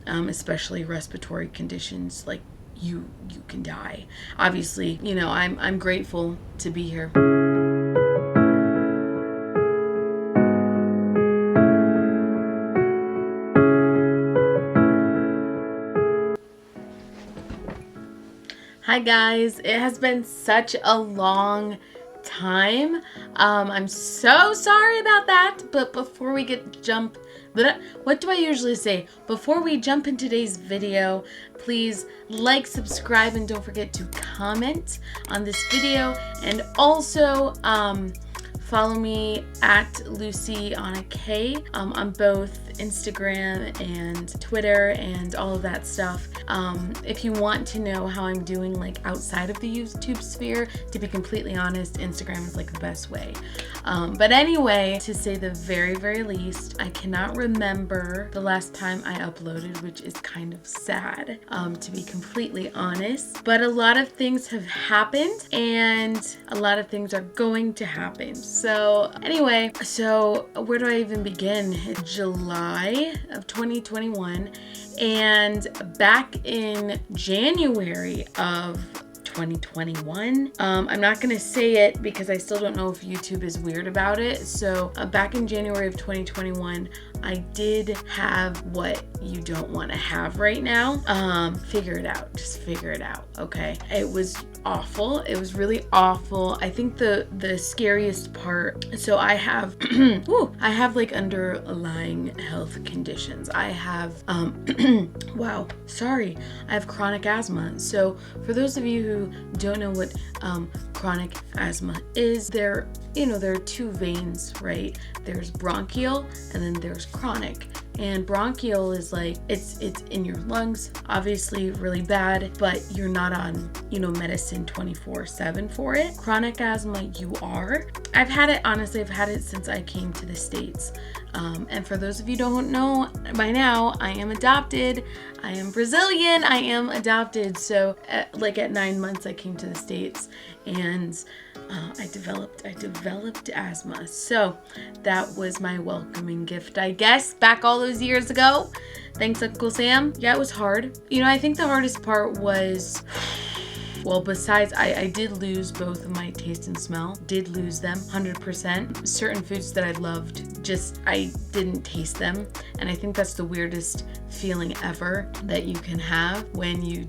especially respiratory conditions, like you can die. Obviously, I'm grateful to be here. Hi guys, it has been such a long time. I'm so sorry about that, but before we what do I usually say? Before we jump into today's video, please like, subscribe, and don't forget to comment on this video, and also follow me at Lucy on a K on both Instagram and Twitter and all of that stuff. If you want to know how I'm doing like outside of the YouTube sphere, to be completely honest, Instagram is like the best way. But anyway, to say the very, very least, I cannot remember the last time I uploaded, which is kind of sad, to be completely honest. But a lot of things have happened and a lot of things are going to happen. So anyway, where do I even begin? July of 2021, and back in January of 2021. I'm not gonna say it because I still don't know if YouTube is weird about it. So back in January of 2021, I did have what you don't want to have right now. Figure it out. Just figure it out. Okay. It was awful. It was really awful. I think the scariest part. So I have, I have like underlying health conditions. I have, wow, sorry. I have chronic asthma. So for those of you who don't know what chronic asthma is, there are two veins, right? There's bronchial and then there's chronic. And bronchial is like, it's in your lungs, obviously really bad, but you're not on, medicine 24/7 for it. Chronic asthma, you are. I've had it since I came to the States. And for those of you who don't know by now, I am adopted. I am Brazilian. I am adopted. So at 9 months, I came to the States, and I developed asthma. So that was my welcoming gift, I guess, back all those years ago. Thanks, Uncle Sam. Yeah, it was hard. I think the hardest part was, well, besides, I did lose both of my taste and smell. Did lose them 100%. Certain foods that I loved, I didn't taste them. And I think that's the weirdest feeling ever that you can have when you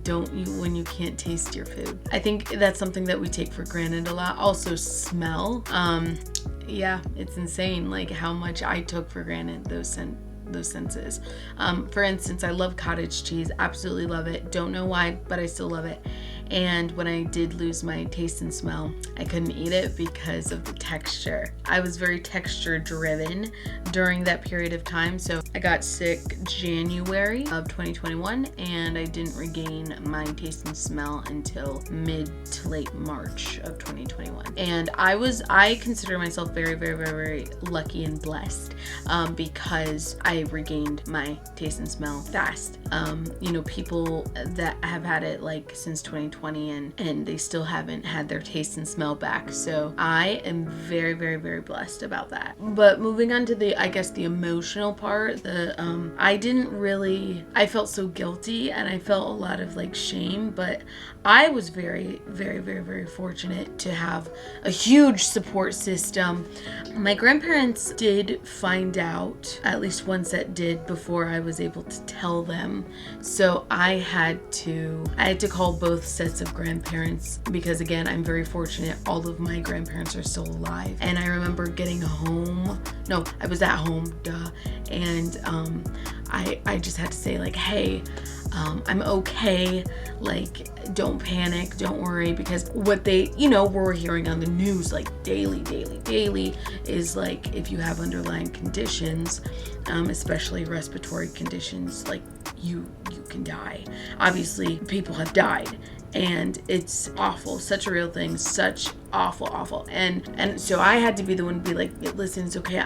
can't taste your food. I think that's something that we take for granted a lot. Also smell. Yeah, it's insane like how much I took for granted those senses. For instance, I love cottage cheese, absolutely love it. Don't know why, but I still love it. And when I did lose my taste and smell, I couldn't eat it because of the texture. I was very texture driven during that period of time. So I got sick January of 2021, and I didn't regain my taste and smell until mid to late March of 2021. And I consider myself very, very, very, very lucky and blessed because I regained my taste and smell fast. People that have had it since 2020 and they still haven't had their taste and smell back. So I am very, very, very blessed about that. But moving on to the emotional part, I felt so guilty and I felt a lot of shame, but I was very, very, very, very fortunate to have a huge support system. My grandparents did find out, at least one set did, before I was able to tell them. So I had to call both sets of grandparents because, again, I'm very fortunate. All of my grandparents are still alive. And I remember getting home. No, I was at home, duh. And I just had to say hey, I'm okay. Don't panic, don't worry, because what they, we're hearing on the news daily is if you have underlying conditions, especially respiratory conditions, you can die. Obviously, people have died. And it's awful, such a real thing, such awful. And so I had to be the one to be listen, it's okay,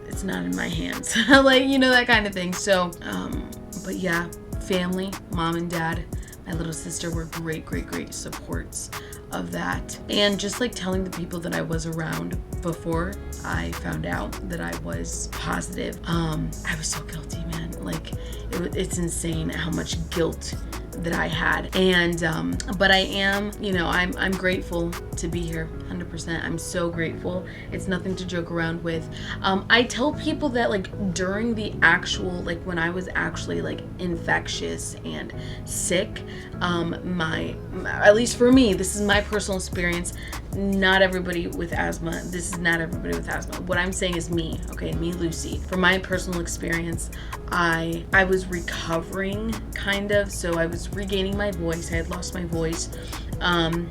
it's not in my hands, that kind of thing. So, but yeah, family, mom and dad, my little sister were great supports of that. And just telling the people that I was around before I found out that I was positive, I was so guilty, man. Like, it's insane how much guilt that I had. And but I am, you know, I'm grateful to be here. 100%. I'm so grateful. It's nothing to joke around with. I tell people that, like, during the actual, like, when I was actually like infectious and sick, at least for me, this is my personal experience. Not everybody with asthma. This is not everybody with asthma. What I'm saying is me, okay, me, Lucy. From my personal experience, I was recovering, kind of. So I was regaining my voice. I had lost my voice, and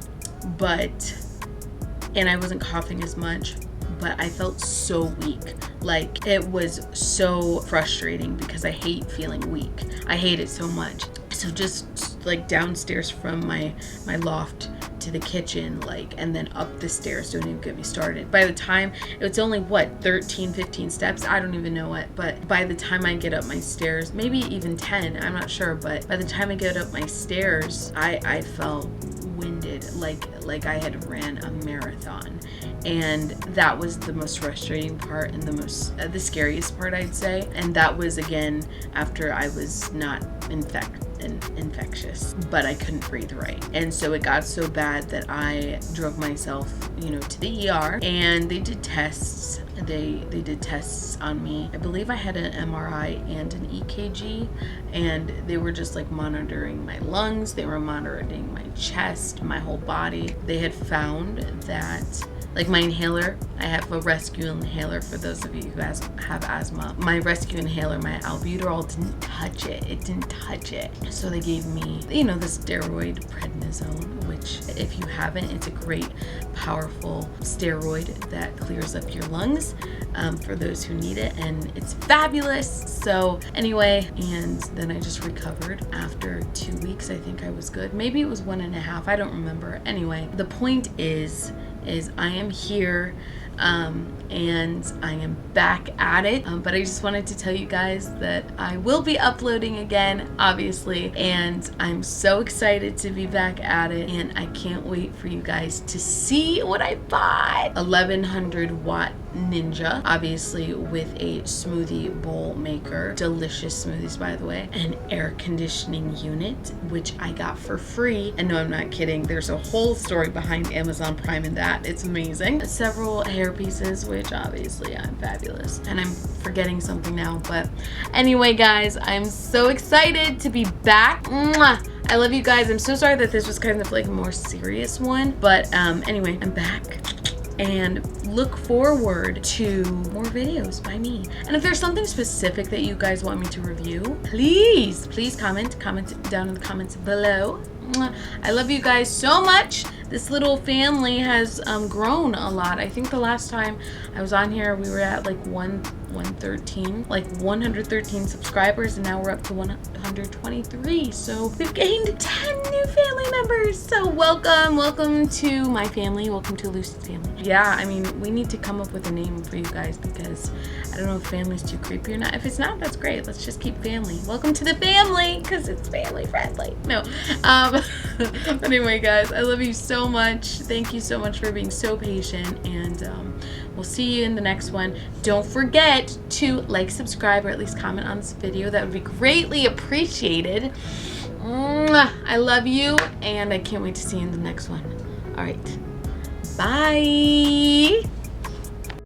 I wasn't coughing as much, but I felt so weak. Like, it was so frustrating because I hate feeling weak. I hate it so much. So just like downstairs from my loft to the kitchen, like, and then up the stairs, don't even get me started. By the time, it's only what, 13, 15 steps? I don't even know what, but by the time I get up my stairs, maybe even 10, I'm not sure, but by the time I get up my stairs, I felt winded, like I had ran a marathon. And that was the most frustrating part and the scariest part, I'd say. And that was, again, after I was not infectious, but I couldn't breathe right. And so it got so bad that I drove myself, you know, to the ER, and they did tests. They did tests on me. I believe I had an MRI and an EKG, and they were just like monitoring my lungs. They were monitoring my chest, my whole body. They had found that, like, my inhaler, I have a rescue inhaler for those of you who have asthma. My rescue inhaler, my albuterol, didn't touch it. It didn't touch it. So they gave me, you know, the steroid prednisone, which, if you haven't, it's a great, powerful steroid that clears up your lungs for those who need it, and it's fabulous. So anyway, and then I just recovered after 2 weeks. I think I was good. Maybe it was 1.5. I don't remember. Anyway, the point is I am here, and I am back at it, but I just wanted to tell you guys that I will be uploading again, obviously, and I'm so excited to be back at it, and I can't wait for you guys to see what I bought. 1100 watt Ninja, obviously, with a smoothie bowl maker, delicious smoothies, by the way, an air conditioning unit, which I got for free. And no, I'm not kidding, there's a whole story behind Amazon Prime in that. It's amazing. Several hair pieces, which obviously I'm fabulous, and I'm forgetting something now, but anyway, guys, I'm so excited to be back. Mwah! I love you guys. I'm so sorry that this was kind of like a more serious one, but anyway, I'm back. And look forward to more videos by me. And if there's something specific that you guys want me to review, please comment down in the comments below. I love you guys so much. This little family has grown a lot. I think the last time I was on here, we were at like 113 subscribers, and now we're up to 123. So we've gained 10 new family members. So welcome to my family. Welcome to Lucy's family. Yeah, I mean, we need to come up with a name for you guys, because I don't know if family's too creepy or not. If it's not, that's great. Let's just keep family. Welcome to the family, because it's family friendly. No, but anyway, guys, I love you so much. Thank you so much for being so patient, and we'll see you in the next one. Don't forget to like, subscribe, or at least comment on this video. That would be greatly appreciated. I love you, and I can't wait to see you in the next one. All right, bye.